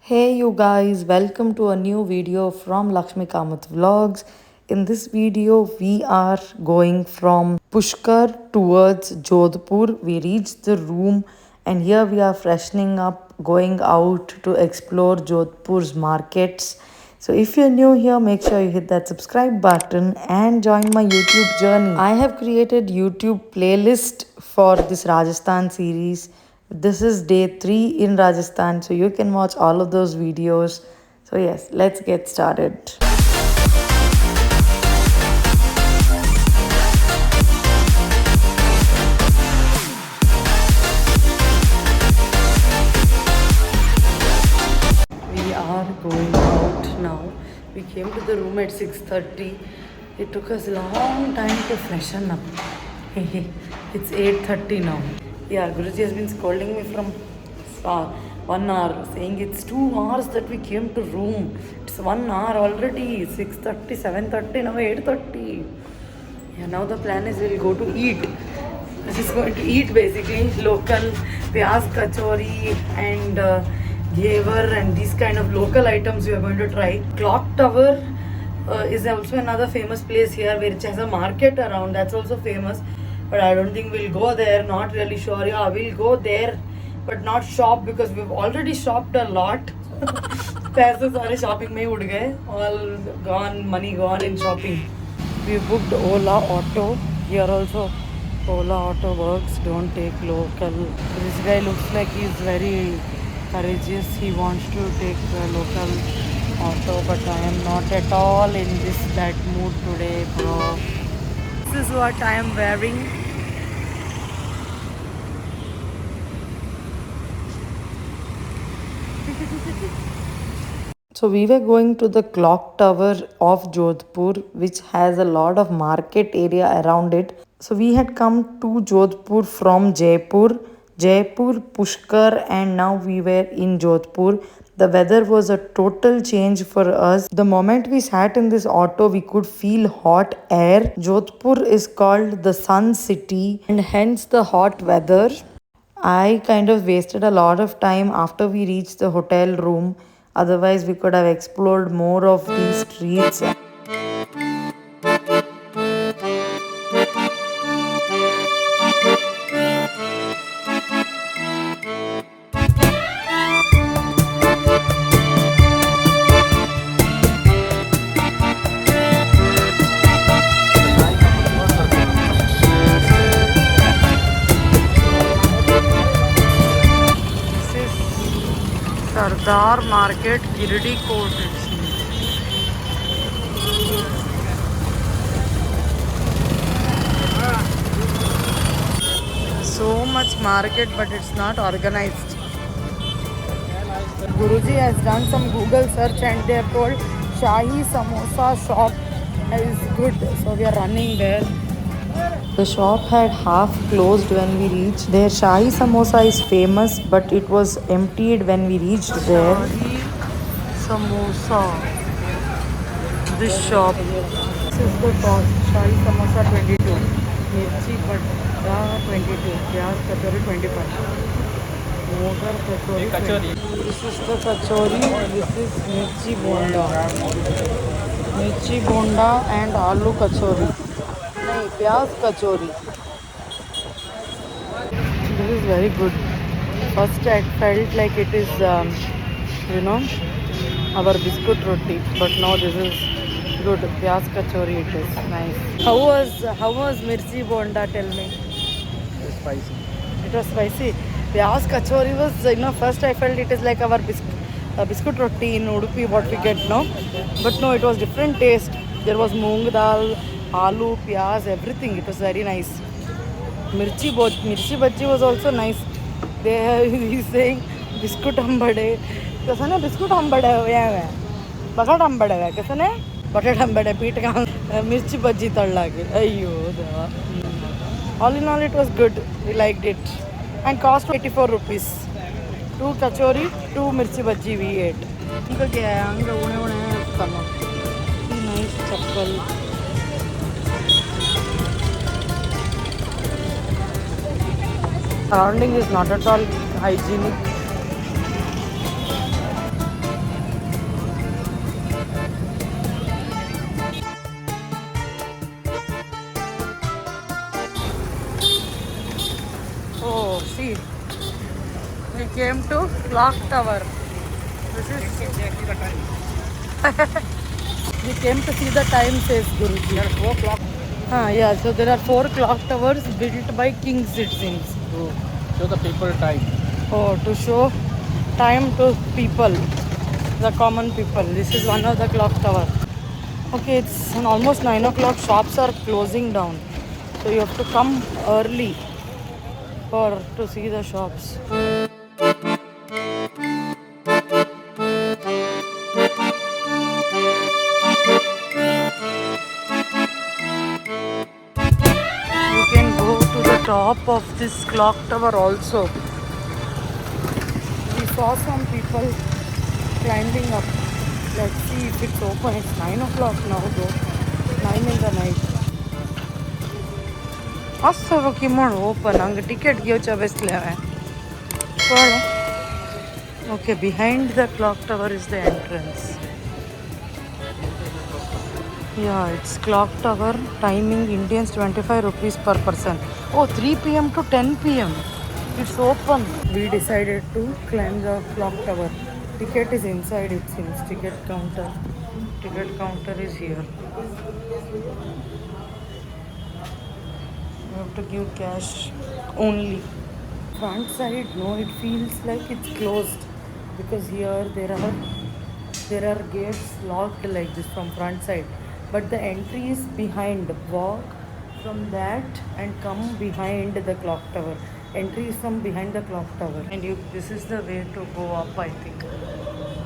Hey you guys, welcome to a new video from LakshmiKamathVlogs. In this video, we are going from Pushkar towards Jodhpur. We reached the room and here we are freshening up, going out to explore Jodhpur's markets. So if you're new here, make sure you hit that subscribe button and join my YouTube journey. I have created YouTube playlist for this Rajasthan series. This is day 3 in Rajasthan, so you can watch all of those videos. So yes, let's get started. We are going out now. We came to the room at 6:30. It took us a long time to freshen up. It's 8:30 now. Yeah, Guruji has been scolding me from 1 hour, saying it's 2 hours that we came to room. It's 1 hour already. 6:30, 7:30, now 8:30. Yeah, now the plan is we'll go to eat. We're just going to eat basically local pyaz, kachori and Ghevar and these kind of local items we are going to try. Clock Tower is also another famous place here which has a market around. That's also famous. But I don't think we'll go there. Not really sure. Yeah, we'll go there, but not shop because we've already shopped a lot. पैसे सारे shopping में ही उड़ गए. All gone, money gone in shopping. We booked Ola Auto. Here also Ola Auto works. Don't take local. This guy looks like he's very courageous. He wants to take a local auto, but I am not at all in that mood today, bro. This is what I am wearing. So we were going to the clock tower of Jodhpur, which has a lot of market area around it. So we had come to Jodhpur from Jaipur, Pushkar, and now we were in Jodhpur. The weather was a total change for us. The moment we sat in this auto, we could feel hot air. Jodhpur is called the Sun City and hence the hot weather. I kind of wasted a lot of time after we reached the hotel room. Otherwise, we could have explored more of these streets. Sardar Market, Girdi Court. So much market, but it's not organized. Guruji has done some Google search and they have told Shahi Samosa shop is good. So we are running there. The shop had half closed when we reached there. Shahi Samosa is famous, but it was emptied when we reached there. Shahi Samosa. This shop. This is the cost. Shahi Samosa 22. Mirchi Bhatta 22. Pyaz Kachori 25. Mogar Kachori. This is the Kachori. This is Mirchi Bonda. Mirchi Bonda and Aloo Kachori. Pyaz Kachori. This is very good. First I felt like it is, our biscuit roti. But no, this is good. Pyaz Kachori it is. Nice. How was Mirchi Bonda? Tell me. It was spicy. It was spicy. Pyaz Kachori was, first I felt it is like our biscuit roti in Udupi what we get, no? But no, it was different taste. There was moong dal, aloo, pyaz, everything. It was very nice. Mirchi bhaji was also nice. He's saying biscuit hambade. कैसा ना biscuit hambade हो या है, bucket hambade है कैसा ना bucket hambade पीट का मिर्ची बज्जी तड़ला के अयो देवा. All in all, it was good. We liked it, and cost 84 rupees. 2 kachori, 2 mirchi bhaji we ate. इनका क्या है? अंग उन्हें करना. Nice chappal. Surrounding is not at all hygienic. came to Clock Tower. This is exactly the time. we came to see the time, says Guruji. There are 4 clocks Yeah, so there are 4 clock towers built by kings, it seems. to show the people time. Oh, to show time to people, the common people. This is one of the clock tower. Okay, it's almost 9 o'clock. Shops are closing down, so you have to come early to see the shops. You can go to the top of this clock tower also. We saw some people climbing up. Let's see if it's open. It's 9 o'clock now though. 9 in the night. Also, open. I'm ticket okay, behind the clock tower is the entrance. Yeah, it's clock tower. Timing Indians 25 rupees per person. Oh, 3 p.m. to 10 p.m. It's open. We decided to climb the clock tower. Ticket is inside, it seems. Ticket counter. Ticket counter is here. You have to give cash only. Front side, no, it feels like it's closed because here there are gates locked like this from front side. But the entry is behind. Walk from that and come behind the clock tower. Entry is from behind the clock tower. And this is the way to go up, I think.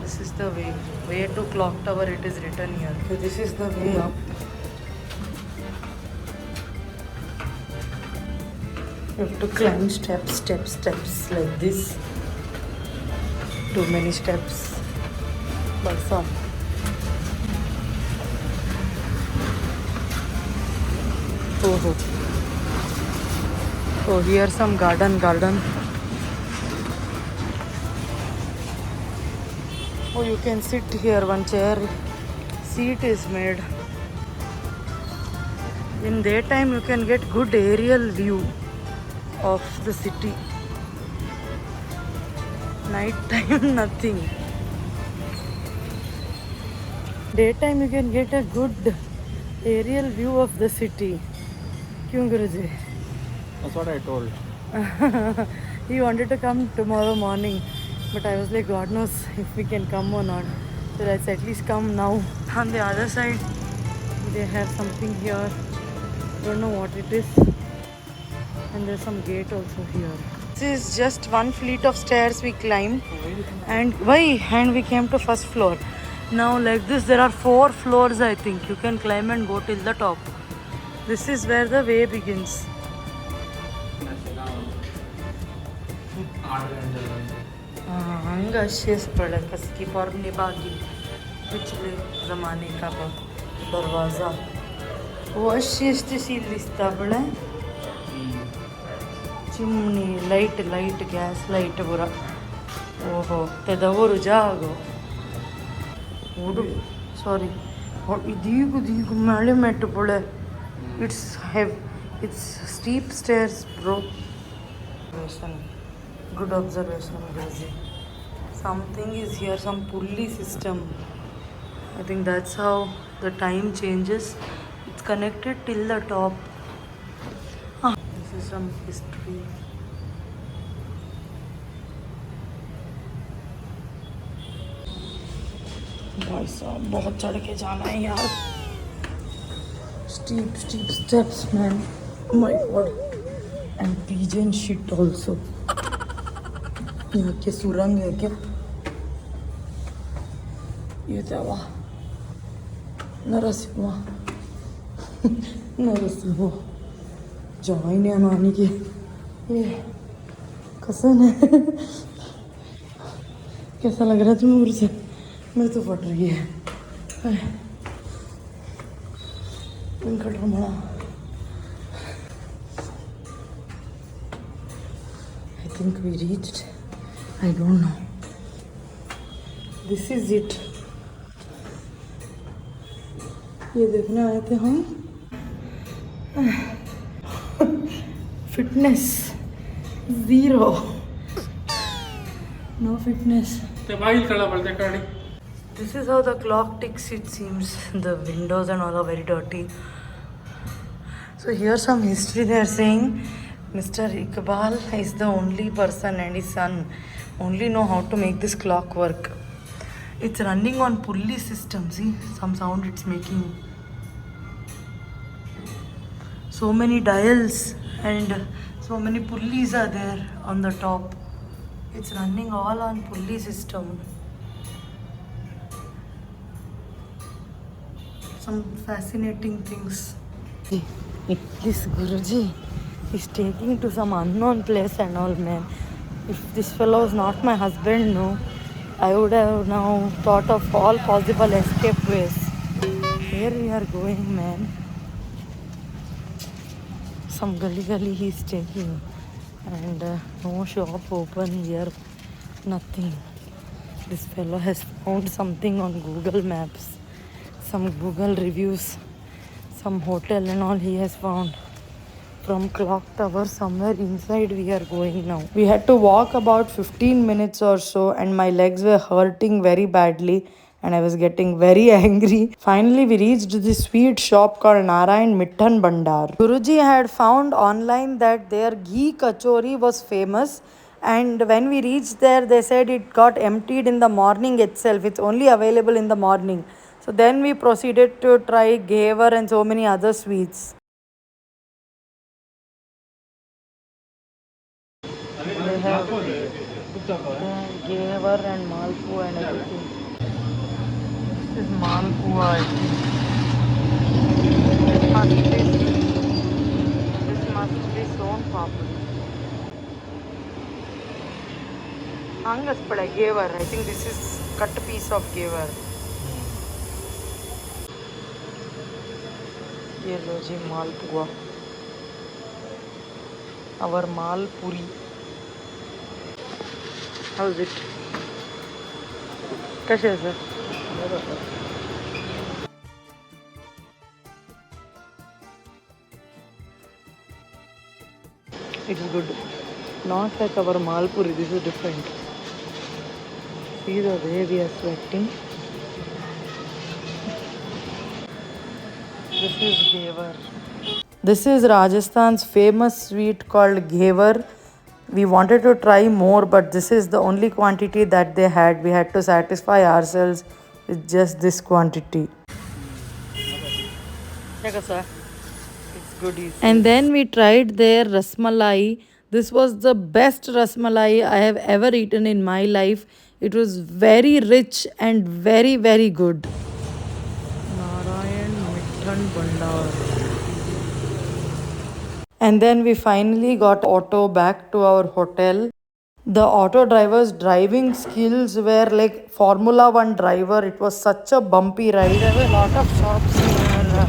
This is the way. Way to clock tower, it is written here. So this is the way up. You have to climb steps like this. Too many steps. But some. Oh, here some garden. Oh, you can sit here, one chair. Seat is made. In daytime, you can get good aerial view of the city. Night time, nothing. Daytime, you can get a good aerial view of the city. Kyun Guruji? That's what I told. He wanted to come tomorrow morning, but I was like, God knows if we can come or not. So let's at least come now. On the other side, they have something here. Don't know what it is. And there's some gate also here. This is just one fleet of stairs we climbed. And we came to first floor. Now like this, there are 4 floors, I think. You can climb and go till the top. This is where the way begins. की पौरने बागी पिछले ज़माने का दरवाज़ा वो अच्छी seal दिसता बड़ा चिमनी लाइट गैस लाइट पूरा ओहो तेदवरू जागो sorry दीगु मेले मेट पड़े it's steep stairs, bro. Good observation, Guruji. Something is here, some pulley system. I think that's how the time changes. It's connected till the top. This is some history. भाई साहब बहुत चढ़ के जाना है यार. Steep steps, man. Oh my god. And pigeon shit also. यहाँ के सुरंग है क्या? ये देवा. नरसिंह. जॉइन है नानी की. ये कसन है. कैसा लग रहा है तुम्हें मुझसे? मेरे तो फट रही है. Venkataraman. I think we reached. I don't know. This is it. ये देखने आए थे हम. Fitness 0. No fitness. ते बाईल कड़ा पड़ते काड़ी. This is how the clock ticks, it seems. The windows and all are very dirty. So here's some history. They are saying Mr. Iqbal is the only person and his son only know how to make this clock work. It's running on pulley system. See some sound it's making. So many dials and so many pulleys are there on the top. It's running all on pulley system. Some fascinating things. This Guruji is taking to some unknown place and all, man. If this fellow is not my husband, no, I would have now thought of all possible escape ways. Where we are going, man? Some gully he is taking, and no shop open here, nothing. This fellow has found something on Google Maps, some Google reviews, some hotel and all he has found. From clock tower somewhere inside we are going now. We had to walk about 15 minutes or so and my legs were hurting very badly and I was getting very angry. Finally we reached this sweet shop called Narayan Mithan Bhandar. Guruji had found online that their ghee kachori was famous, and when we reached there they said it got emptied in the morning itself. It's only available in the morning. So then we proceeded to try Ghevar and so many other sweets. They have Ghevar and Malpua and everything. This is Malpua, I think. This must be Son Papdi. Angas pada Ghevar. I think this is cut piece of Ghevar. Ye lo ji Malpua. Our Malpuri. How's it? कैसे है sir? It's good. Not like our Malpuri. This is different. See the way we are sweating. This is Ghevar. This is Rajasthan's famous sweet called Ghevar. We wanted to try more, but this is the only quantity that they had. We had to satisfy ourselves with just this quantity. It's good. And then we tried their rasmalai. This was the best rasmalai I have ever eaten in my life. It was very rich and very, very good. Narayan Mithan Bhandar. And then we finally got auto back to our hotel. The auto driver's driving skills were like Formula 1 driver. It was such a bumpy ride. There were a lot of shops near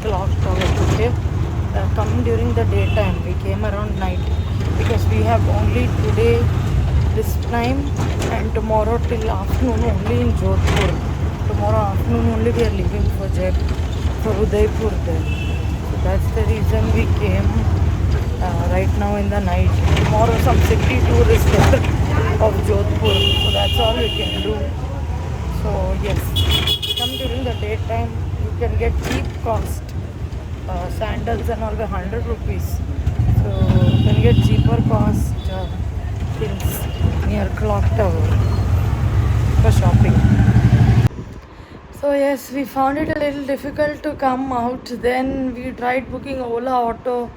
Clock Tower today. Come during the daytime. We came around night because we have only today this time and tomorrow till afternoon only in Jodhpur. Tomorrow afternoon only we are leaving for Udaipur then. So that's the reason we came right now in the night. Tomorrow some city tour is there of Jodhpur. So that's all we can do. So yes, come during the daytime. You can get cheap cost. Sandals and all were 100 rupees. So you can get cheaper cost things near Clock Tower for shopping. So yes, we found it a little difficult to come out. Then we tried booking Ola Auto.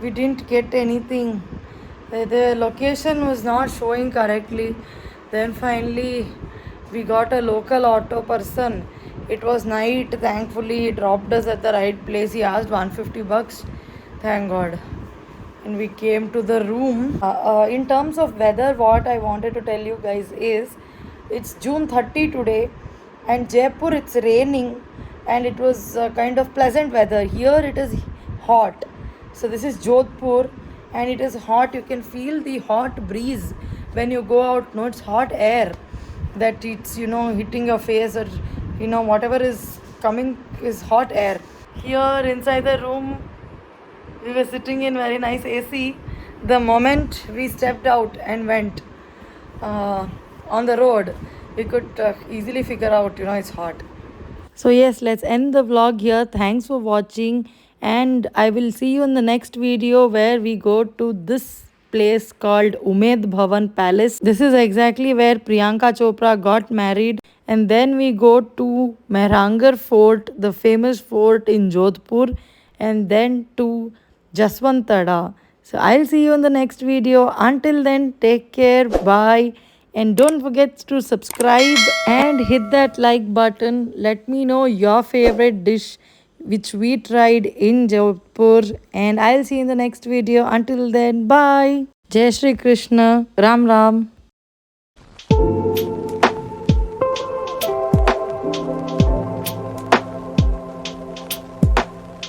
We didn't get anything. The location was not showing correctly. Then finally we got a local auto person. It was night. Thankfully he dropped us at the right place. He asked 150 bucks. Thank God. And we came to the room. In terms of weather, what I wanted to tell you guys is it's June 30 today and Jaipur it's raining and it was kind of pleasant weather. Here it is hot. So this is Jodhpur and it is hot. You can feel the hot breeze when you go out. No, it's hot air that it's hitting your face, or whatever is coming is hot air. Here inside the room we were sitting in very nice AC. The moment we stepped out and went, on the road, we could easily figure out, it's hot. So, yes, let's end the vlog here. Thanks for watching, and I will see you in the next video where we go to this place called Umed Bhavan Palace. This is exactly where Priyanka Chopra got married, and then we go to Mehrangarh Fort, the famous fort in Jodhpur, and then to Jaswantada. So, I'll see you in the next video. Until then, take care. Bye. And don't forget to subscribe and hit that like button. Let me know your favorite dish which we tried in Jodhpur. And I'll see you in the next video. Until then, bye. Jai Shri Krishna. Ram Ram.